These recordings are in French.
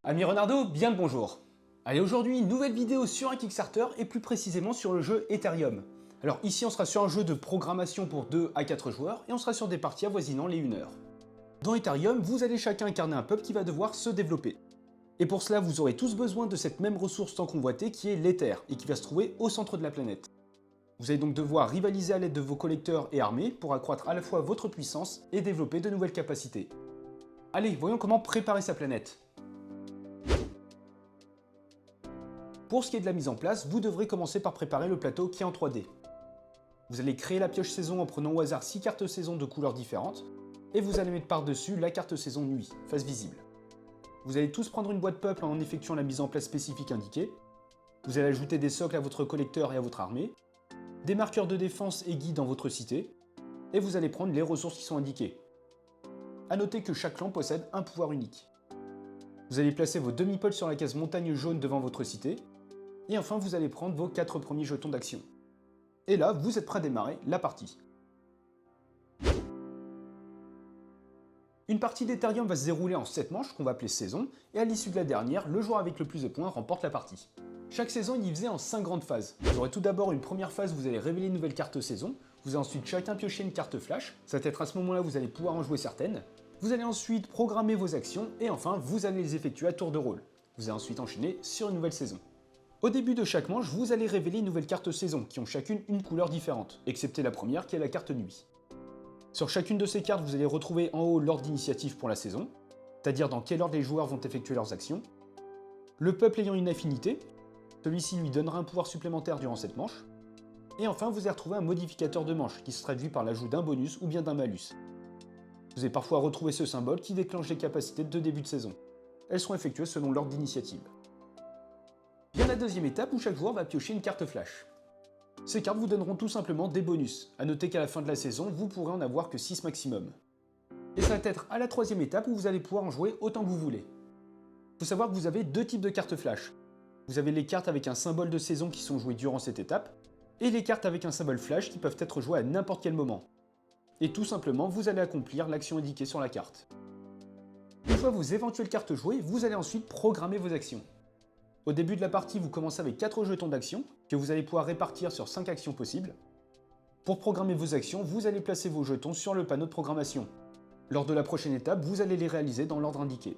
Ami Renardo, bien le bonjour. Allez, aujourd'hui, nouvelle vidéo sur un Kickstarter et plus précisément sur le jeu Ethereum. Alors ici, on sera sur un jeu de programmation pour 2 à 4 joueurs et on sera sur des parties avoisinant les 1 heure. Dans Ethereum, vous allez chacun incarner un peuple qui va devoir se développer. Et pour cela, vous aurez tous besoin de cette même ressource tant convoitée qui est l'Ether et qui va se trouver au centre de la planète. Vous allez donc devoir rivaliser à l'aide de vos collecteurs et armées pour accroître à la fois votre puissance et développer de nouvelles capacités. Allez, voyons comment préparer sa planète. Pour ce qui est de la mise en place, vous devrez commencer par préparer le plateau qui est en 3D. Vous allez créer la pioche saison en prenant au hasard 6 cartes saison de couleurs différentes, et vous allez mettre par-dessus la carte saison nuit, face visible. Vous allez tous prendre une boîte peuple en effectuant la mise en place spécifique indiquée. Vous allez ajouter des socles à votre collecteur et à votre armée, des marqueurs de défense et guides dans votre cité, et vous allez prendre les ressources qui sont indiquées. A noter que chaque clan possède un pouvoir unique. Vous allez placer vos demi-pôles sur la case montagne jaune devant votre cité, et enfin vous allez prendre vos 4 premiers jetons d'action. Et là, vous êtes prêt à démarrer la partie. Une partie d'Ethereum va se dérouler en 7 manches qu'on va appeler saison, et à l'issue de la dernière, le joueur avec le plus de points remporte la partie. Chaque saison est divisée en 5 grandes phases. Vous aurez tout d'abord une première phase où vous allez révéler une nouvelle carte saison, vous allez ensuite chacun piocher une carte flash, ça va être à ce moment-là où vous allez pouvoir en jouer certaines. Vous allez ensuite programmer vos actions, et enfin vous allez les effectuer à tour de rôle. Vous allez ensuite enchaîner sur une nouvelle saison. Au début de chaque manche, vous allez révéler une nouvelle carte saison, qui ont chacune une couleur différente, excepté la première qui est la carte nuit. Sur chacune de ces cartes, vous allez retrouver en haut l'ordre d'initiative pour la saison, c'est-à-dire dans quel ordre les joueurs vont effectuer leurs actions. Le peuple ayant une affinité, celui-ci lui donnera un pouvoir supplémentaire durant cette manche. Et enfin, vous allez retrouver un modificateur de manche, qui se traduit par l'ajout d'un bonus ou bien d'un malus. Vous allez parfois retrouver ce symbole qui déclenche les capacités de début de saison. Elles seront effectuées selon l'ordre d'initiative. Vient la deuxième étape où chaque joueur va piocher une carte flash. Ces cartes vous donneront tout simplement des bonus. A noter qu'à la fin de la saison, vous pourrez en avoir que 6 maximum. Et ça va être à la troisième étape où vous allez pouvoir en jouer autant que vous voulez. Il faut savoir que vous avez deux types de cartes flash. Vous avez les cartes avec un symbole de saison qui sont jouées durant cette étape, et les cartes avec un symbole flash qui peuvent être jouées à n'importe quel moment. Et tout simplement, vous allez accomplir l'action indiquée sur la carte. Une fois vos éventuelles cartes jouées, vous allez ensuite programmer vos actions. Au début de la partie, vous commencez avec 4 jetons d'action, que vous allez pouvoir répartir sur 5 actions possibles. Pour programmer vos actions, vous allez placer vos jetons sur le panneau de programmation. Lors de la prochaine étape, vous allez les réaliser dans l'ordre indiqué.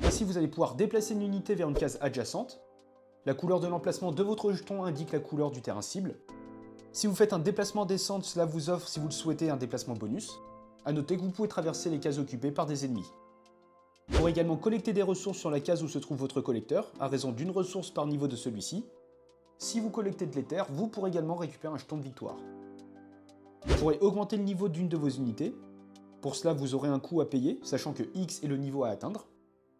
Ainsi, vous allez pouvoir déplacer une unité vers une case adjacente. La couleur de l'emplacement de votre jeton indique la couleur du terrain cible. Si vous faites un déplacement descente, cela vous offre, si vous le souhaitez, un déplacement bonus. A noter que vous pouvez traverser les cases occupées par des ennemis. Vous pourrez également collecter des ressources sur la case où se trouve votre collecteur, à raison d'une ressource par niveau de celui-ci. Si vous collectez de l'Ether, vous pourrez également récupérer un jeton de victoire. Vous pourrez augmenter le niveau d'une de vos unités. Pour cela, vous aurez un coût à payer, sachant que X est le niveau à atteindre.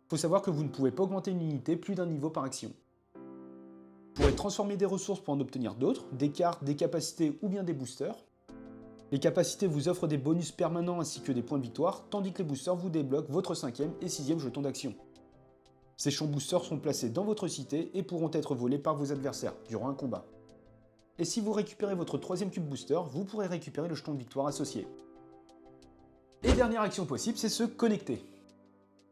Il faut savoir que vous ne pouvez pas augmenter une unité plus d'un niveau par action. Vous pourrez transformer des ressources pour en obtenir d'autres, des cartes, des capacités ou bien des boosters. Les capacités vous offrent des bonus permanents ainsi que des points de victoire, tandis que les boosters vous débloquent votre 5e et 6e jeton d'action. Ces champs boosters sont placés dans votre cité et pourront être volés par vos adversaires durant un combat. Et si vous récupérez votre 3e cube booster, vous pourrez récupérer le jeton de victoire associé. Et dernière action possible, c'est se connecter.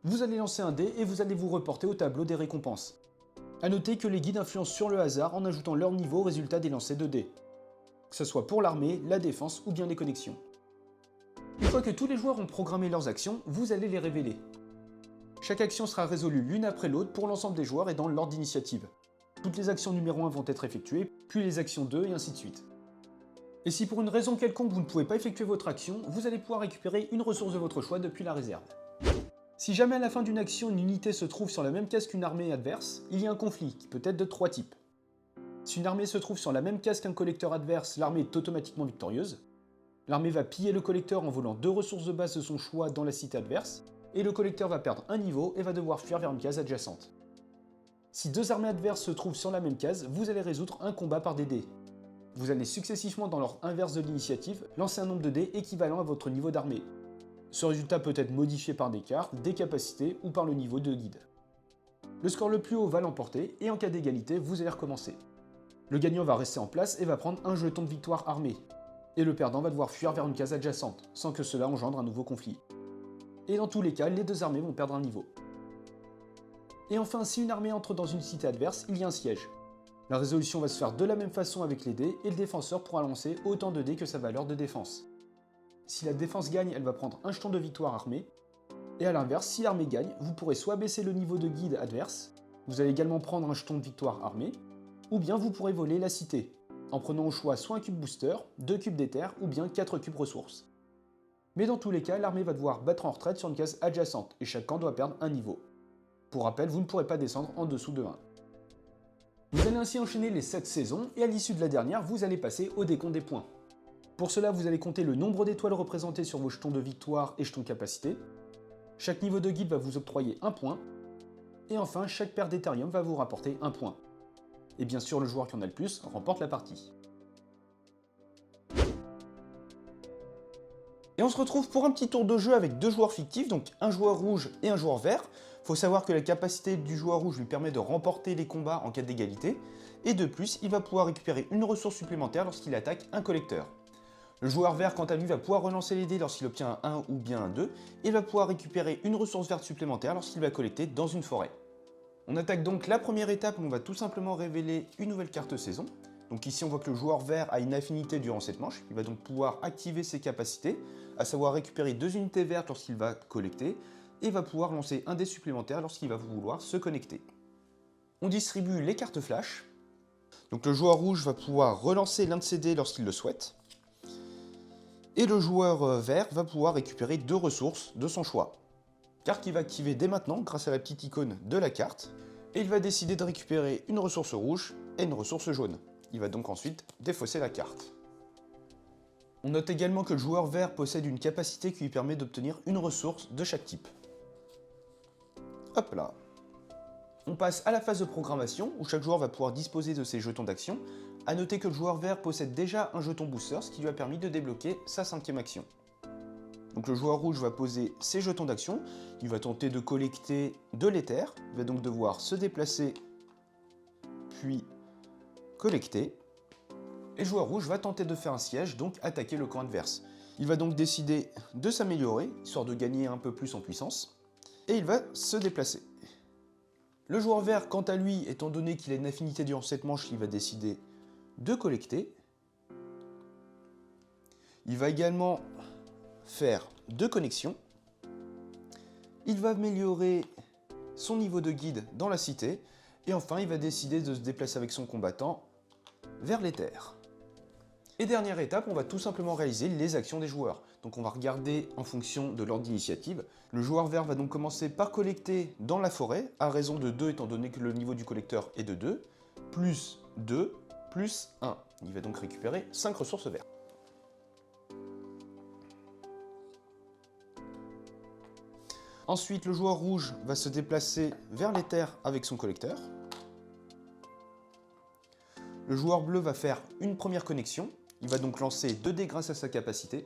Vous allez lancer un dé et vous allez vous reporter au tableau des récompenses. A noter que les guides influencent sur le hasard en ajoutant leur niveau au résultat des lancers de dés, que ce soit pour l'armée, la défense ou bien les connexions. Une fois que tous les joueurs ont programmé leurs actions, vous allez les révéler. Chaque action sera résolue l'une après l'autre pour l'ensemble des joueurs et dans l'ordre d'initiative. Toutes les actions numéro 1 vont être effectuées, puis les actions 2 et ainsi de suite. Et si pour une raison quelconque vous ne pouvez pas effectuer votre action, vous allez pouvoir récupérer une ressource de votre choix depuis la réserve. Si jamais à la fin d'une action une unité se trouve sur la même case qu'une armée adverse, il y a un conflit qui peut être de 3 types. Si une armée se trouve sur la même case qu'un collecteur adverse, l'armée est automatiquement victorieuse. L'armée va piller le collecteur en volant 2 ressources de base de son choix dans la cité adverse, et le collecteur va perdre un niveau et va devoir fuir vers une case adjacente. Si 2 armées adverses se trouvent sur la même case, vous allez résoudre un combat par des dés. Vous allez successivement dans l'ordre inverse de l'initiative lancer un nombre de dés équivalent à votre niveau d'armée. Ce résultat peut être modifié par des cartes, des capacités ou par le niveau de guide. Le score le plus haut va l'emporter, et en cas d'égalité, vous allez recommencer. Le gagnant va rester en place et va prendre un jeton de victoire armé. Et le perdant va devoir fuir vers une case adjacente, sans que cela engendre un nouveau conflit. Et dans tous les cas, les 2 armées vont perdre un niveau. Et enfin, si une armée entre dans une cité adverse, il y a un siège. La résolution va se faire de la même façon avec les dés, et le défenseur pourra lancer autant de dés que sa valeur de défense. Si la défense gagne, elle va prendre un jeton de victoire armée, et à l'inverse, si l'armée gagne, vous pourrez soit baisser le niveau de guide adverse, vous allez également prendre un jeton de victoire armée, ou bien vous pourrez voler la cité, en prenant au choix soit un cube booster, 2 cubes d'éther, ou bien 4 cubes ressources. Mais dans tous les cas, l'armée va devoir battre en retraite sur une case adjacente, et chaque camp doit perdre un niveau. Pour rappel, vous ne pourrez pas descendre en dessous de 1. Vous allez ainsi enchaîner les 7 saisons, et à l'issue de la dernière, vous allez passer au décompte des points. Pour cela, vous allez compter le nombre d'étoiles représentées sur vos jetons de victoire et jetons de capacité. Chaque niveau de guide va vous octroyer un point. Et enfin, chaque paire d'Ethereum va vous rapporter un point. Et bien sûr, le joueur qui en a le plus remporte la partie. Et on se retrouve pour un petit tour de jeu avec 2 joueurs fictifs, donc un joueur rouge et un joueur vert. Faut savoir que la capacité du joueur rouge lui permet de remporter les combats en cas d'égalité, et de plus, il va pouvoir récupérer une ressource supplémentaire lorsqu'il attaque un collecteur. Le joueur vert, quant à lui, va pouvoir relancer les dés lorsqu'il obtient un 1 ou bien un 2, et il va pouvoir récupérer une ressource verte supplémentaire lorsqu'il va collecter dans une forêt. On attaque donc la première étape où on va tout simplement révéler une nouvelle carte saison. Donc ici, on voit que le joueur vert a une affinité durant cette manche, il va donc pouvoir activer ses capacités, à savoir récupérer 2 unités vertes lorsqu'il va collecter, et va pouvoir lancer un dé supplémentaire lorsqu'il va vouloir se connecter. On distribue les cartes flash. Donc le joueur rouge va pouvoir relancer l'un de ses dés lorsqu'il le souhaite. Et le joueur vert va pouvoir récupérer 2 ressources de son choix. Carte qu'il va activer dès maintenant grâce à la petite icône de la carte. Et il va décider de récupérer une ressource rouge et une ressource jaune. Il va donc ensuite défausser la carte. On note également que le joueur vert possède une capacité qui lui permet d'obtenir une ressource de chaque type. Hop là. On passe à la phase de programmation où chaque joueur va pouvoir disposer de ses jetons d'action. A noter que le joueur vert possède déjà un jeton booster, ce qui lui a permis de débloquer sa 5e action. Donc le joueur rouge va poser ses jetons d'action, il va tenter de collecter de l'éther, il va donc devoir se déplacer, puis collecter. Et le joueur rouge va tenter de faire un siège, donc attaquer le camp adverse. Il va donc décider de s'améliorer, histoire de gagner un peu plus en puissance, et il va se déplacer. Le joueur vert, quant à lui, étant donné qu'il a une affinité durant cette manche, il va décider de collecter. Il va également faire 2 connexions. Il va améliorer son niveau de guide dans la cité. Et enfin, il va décider de se déplacer avec son combattant vers les terres. Et dernière étape, on va tout simplement réaliser les actions des joueurs. Donc on va regarder en fonction de l'ordre d'initiative. Le joueur vert va donc commencer par collecter dans la forêt, à raison de 2 étant donné que le niveau du collecteur est de 2, plus 2, plus 1. Il va donc récupérer 5 ressources vertes. Ensuite, le joueur rouge va se déplacer vers les terres avec son collecteur. Le joueur bleu va faire une première connexion. Il va donc lancer 2 dés grâce à sa capacité.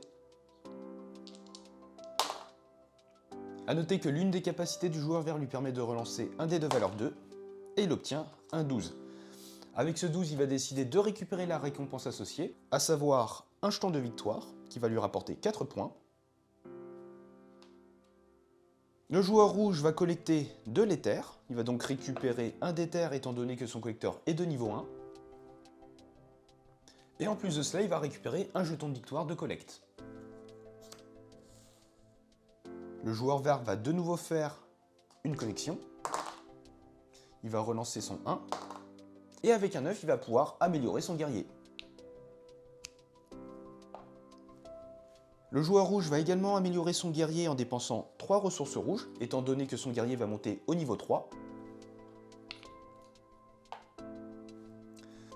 A noter que l'une des capacités du joueur vert lui permet de relancer un dé de valeur 2 et il obtient un 12. Avec ce 12, il va décider de récupérer la récompense associée, à savoir un jeton de victoire qui va lui rapporter 4 points. Le joueur rouge va collecter de l'éther, il va donc récupérer un d'éther étant donné que son collecteur est de niveau 1. Et en plus de cela, il va récupérer un jeton de victoire de collecte. Le joueur vert va de nouveau faire une connexion. Il va relancer son 1. Et avec un 9, il va pouvoir améliorer son guerrier. Le joueur rouge va également améliorer son guerrier en dépensant 3 ressources rouges, étant donné que son guerrier va monter au niveau 3.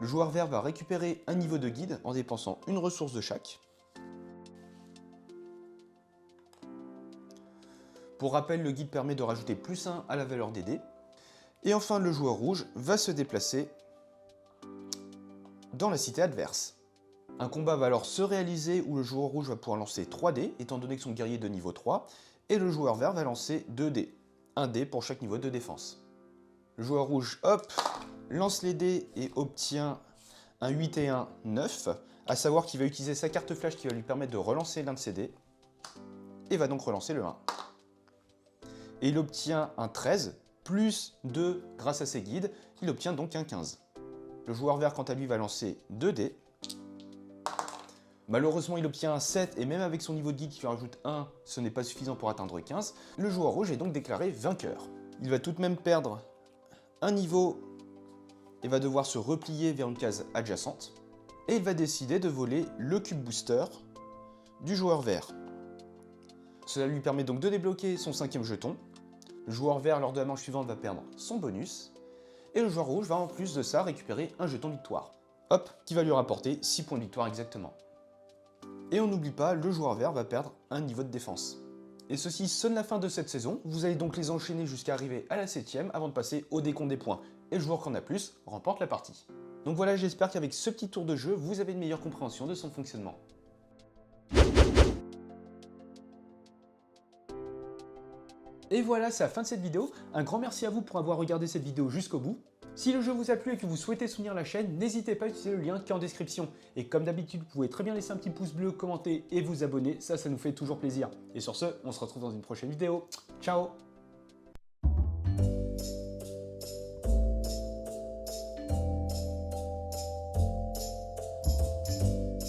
Le joueur vert va récupérer un niveau de guide en dépensant une ressource de chaque. Pour rappel, le guide permet de rajouter plus 1 à la valeur des dés. Et enfin, le joueur rouge va se déplacer dans la cité adverse. Un combat va alors se réaliser où le joueur rouge va pouvoir lancer 3 dés, étant donné que son guerrier est de niveau 3, et le joueur vert va lancer 2 dés, 1 dé pour chaque niveau de défense. Le joueur rouge, hop, lance les dés et obtient un 8 et un 9, à savoir qu'il va utiliser sa carte flash qui va lui permettre de relancer l'un de ses dés, et va donc relancer le 1. Et il obtient un 13, plus 2 grâce à ses guides, il obtient donc un 15. Le joueur vert, quant à lui, va lancer 2 dés. Malheureusement, il obtient un 7 et même avec son niveau de guide qui lui rajoute 1, ce n'est pas suffisant pour atteindre 15. Le joueur rouge est donc déclaré vainqueur. Il va tout de même perdre un niveau et va devoir se replier vers une case adjacente. Et il va décider de voler le cube booster du joueur vert. Cela lui permet donc de débloquer son 5e jeton. Le joueur vert, lors de la manche suivante, va perdre son bonus. Et le joueur rouge va en plus de ça récupérer un jeton victoire. Hop, qui va lui rapporter 6 points de victoire exactement. Et on n'oublie pas, le joueur vert va perdre un niveau de défense. Et ceci sonne la fin de cette saison, vous allez donc les enchaîner jusqu'à arriver à la 7e avant de passer au décompte des points. Et le joueur qui en a plus remporte la partie. Donc voilà, j'espère qu'avec ce petit tour de jeu, vous avez une meilleure compréhension de son fonctionnement. Et voilà, c'est la fin de cette vidéo. Un grand merci à vous pour avoir regardé cette vidéo jusqu'au bout. Si le jeu vous a plu et que vous souhaitez soutenir la chaîne, n'hésitez pas à utiliser le lien qui est en description. Et comme d'habitude, vous pouvez très bien laisser un petit pouce bleu, commenter et vous abonner, ça nous fait toujours plaisir. Et sur ce, on se retrouve dans une prochaine vidéo. Ciao!